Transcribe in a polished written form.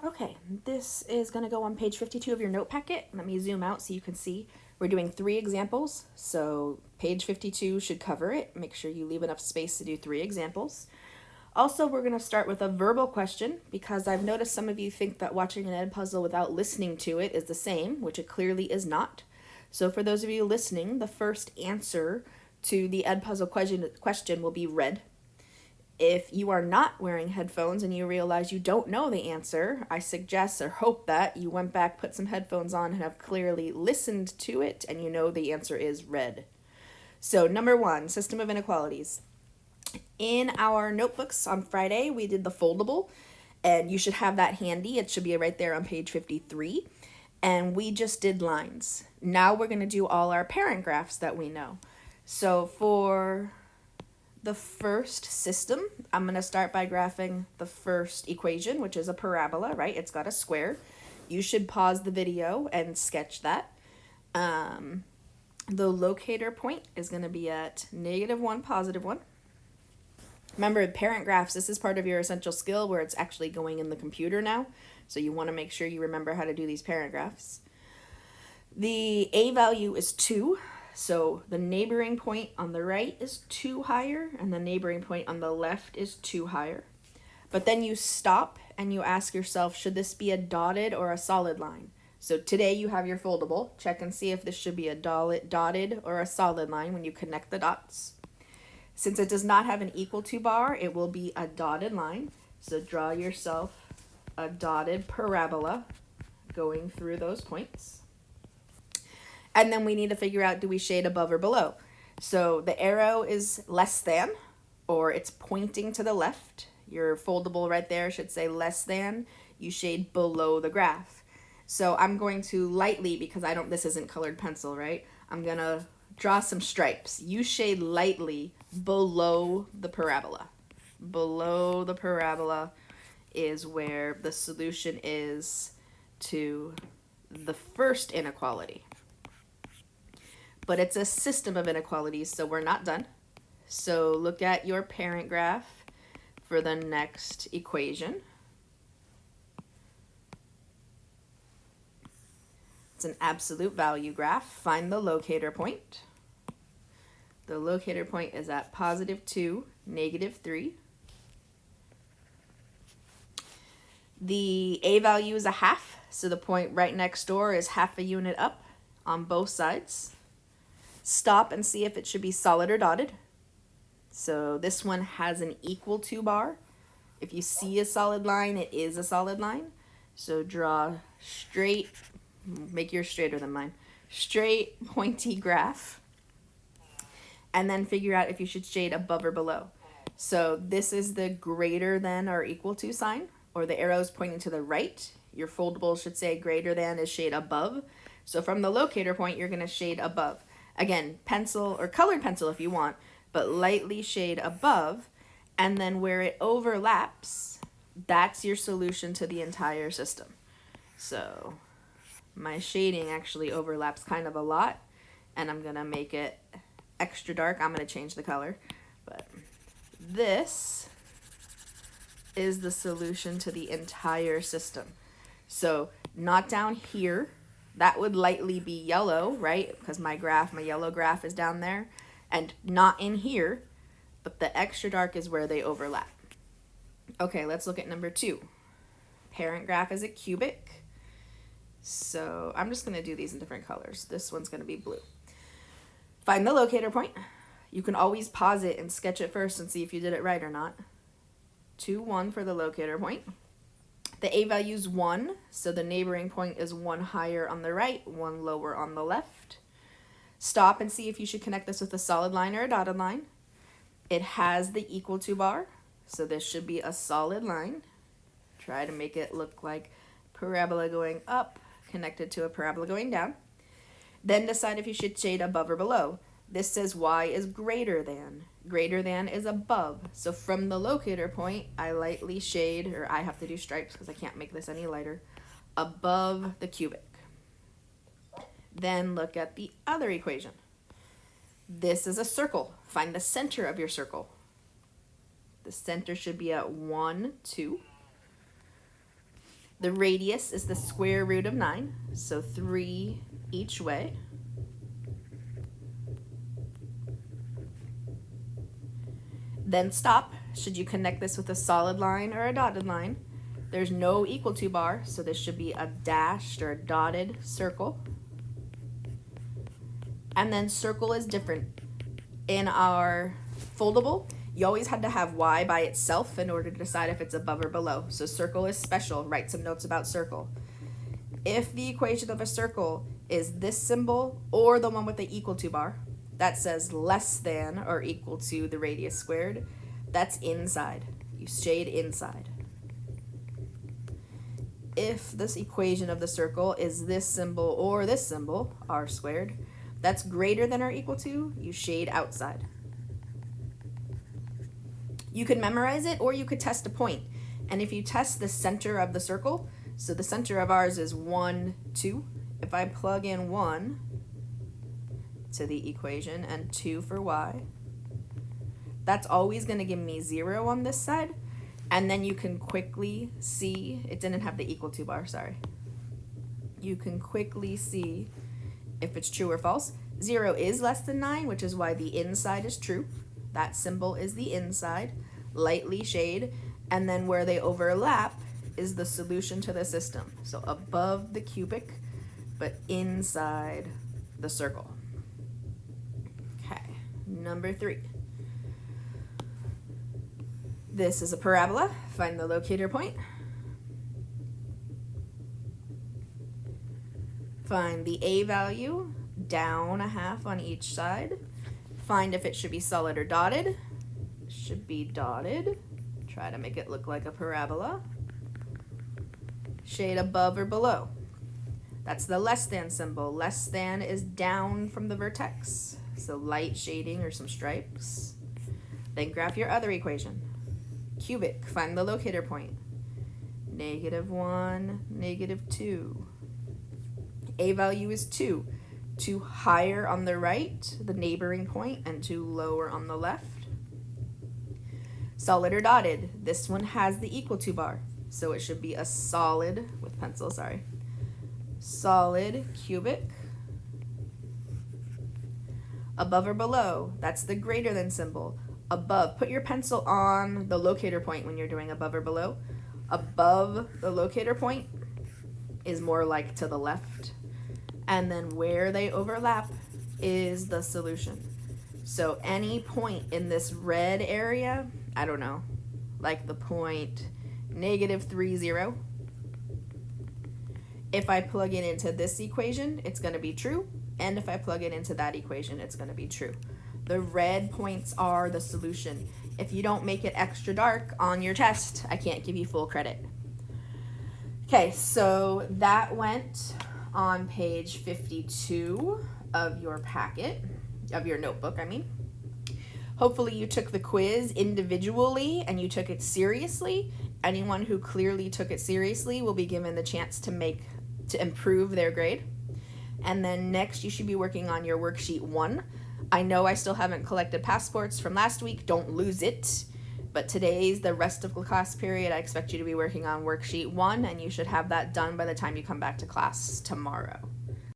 Okay, this is going to go on page 52 of your note packet. Let me zoom out so you can see. We're doing 3 examples, so page 52 should cover it. Make sure you leave enough space to do 3 examples. Also, we're going to start with a verbal question because I've noticed some of you think that watching an ed puzzle without listening to it is the same, which it clearly is not. So for those of you listening, the first answer to the ed puzzle question will be read. If you are not wearing headphones and you realize you don't know the answer, I suggest or hope that you went back, put some headphones on, and have clearly listened to it, and you know the answer is red. So, number 1, system of inequalities. In our notebooks on Friday, we did the foldable, and you should have that handy. It should be right there on page 53. And we just did lines. Now we're going to do all our parent graphs that we know. So, for the first system, I'm going to start by graphing the first equation, which is a parabola, right? It's got a square. You should pause the video and sketch that. The locator point is going to be at -1, +1. Remember, parent graphs, this is part of your essential skill where it's actually going in the computer now. So you want to make sure you remember how to do these parent graphs. The A value is 2. So the neighboring point on the right is 2 higher, and the neighboring point on the left is 2 higher. But then you stop and you ask yourself, should this be a dotted or a solid line? So today you have your foldable. Check and see if this should be a dotted or a solid line when you connect the dots. Since it does not have an equal to bar, it will be a dotted line. So draw yourself a dotted parabola going through those points. And then we need to figure out, do we shade above or below? So the arrow is less than, or it's pointing to the left. Your foldable right there should say less than. You shade below the graph. So I'm going to lightly, because this isn't colored pencil, right? I'm going to draw some stripes. You shade lightly below the parabola. Below the parabola is where the solution is to the first inequality. But it's a system of inequalities, so we're not done. So look at your parent graph for the next equation. It's an absolute value graph. Find the locator point. The locator point is at +2, -3. The A value is a half, so the point right next door is half a unit up on both sides. Stop and see if it should be solid or dotted. So this one has an equal to bar. If you see a solid line, it is a solid line. So draw straight, make yours straighter than mine, straight pointy graph. And then figure out if you should shade above or below. So this is the greater than or equal to sign, or the arrow's pointing to the right. Your foldable should say greater than is shade above. So from the locator point, you're going to shade above. Again, pencil or colored pencil if you want, but lightly shade above, and then where it overlaps, that's your solution to the entire system. So my shading actually overlaps kind of a lot, and I'm going to make it extra dark. I'm going to change the color, but this is the solution to the entire system. So not down here. That would lightly be yellow, right? Because my yellow graph is down there. And not in here, but the extra dark is where they overlap. Okay, let's look at number 2. Parent graph is a cubic. So I'm just going to do these in different colors. This one's going to be blue. Find the locator point. You can always pause it and sketch it first and see if you did it right or not. 2, 1 for the locator point. The A value is 1, so the neighboring point is 1 higher on the right, 1 lower on the left. Stop and see if you should connect this with a solid line or a dotted line. It has the equal to bar, so this should be a solid line. Try to make it look like parabola going up, connected to a parabola going down. Then decide if you should shade above or below. This says y is greater than. Greater than is above. So from the locator point, I lightly shade, or I have to do stripes because I can't make this any lighter, above the cubic. Then look at the other equation. This is a circle. Find the center of your circle. The center should be at 1, 2. The radius is the square root of 9, so 3 each way. Then stop. Should you connect this with a solid line or a dotted line? There's no equal to bar, so this should be a dashed or a dotted circle. And then circle is different. In our foldable, you always had to have y by itself in order to decide if it's above or below. So circle is special. Write some notes about circle. If the equation of a circle is this symbol or the one with the equal to bar that says less than or equal to the radius squared, that's inside. You shade inside. If this equation of the circle is this symbol or this symbol, r squared, that's greater than or equal to, you shade outside. You could memorize it or you could test a point. And if you test the center of the circle, so the center of ours is 1, 2. If I plug in 1 to the equation and 2 for y, that's always going to give me 0 on this side. And then you can quickly see, it didn't have the equal to bar, sorry. You can quickly see if it's true or false. 0 is less than 9, which is why the inside is true. That symbol is the inside, lightly shade, and then where they overlap is the solution to the system. So above the cubic, but inside the circle. Okay, number 3. This is a parabola. Find the locator point. Find the a value, down a half on each side. Find if it should be solid or dotted. It should be dotted. Try to make it look like a parabola. Shade above or below. That's the less than symbol. Less than is down from the vertex. So light shading or some stripes. Then graph your other equation. Cubic, find the locator point. -1, -2. A value is 2. 2 higher on the right, the neighboring point, and 2 lower on the left. Solid or dotted, this one has the equal to bar, so it should be a solid, with pencil, sorry. Solid cubic. Above or below, that's the greater than symbol. Above, put your pencil on the locator point when you're doing above or below. Above the locator point is more like to the left. And then where they overlap is the solution. So any point in this red area, I don't know, like the point -30, if I plug it into this equation, it's going to be true. And if I plug it into that equation, it's going to be true. The red points are the solution. If you don't make it extra dark on your test, I can't give you full credit. Okay, so that went on page 52 of your packet, of your notebook, I mean. Hopefully you took the quiz individually and you took it seriously. Anyone who clearly took it seriously will be given the chance to improve their grade. And then next you should be working on your worksheet 1. I know I still haven't collected passports from last week, don't lose it. But today's the rest of the class period. I expect you to be working on worksheet 1, and you should have that done by the time you come back to class tomorrow.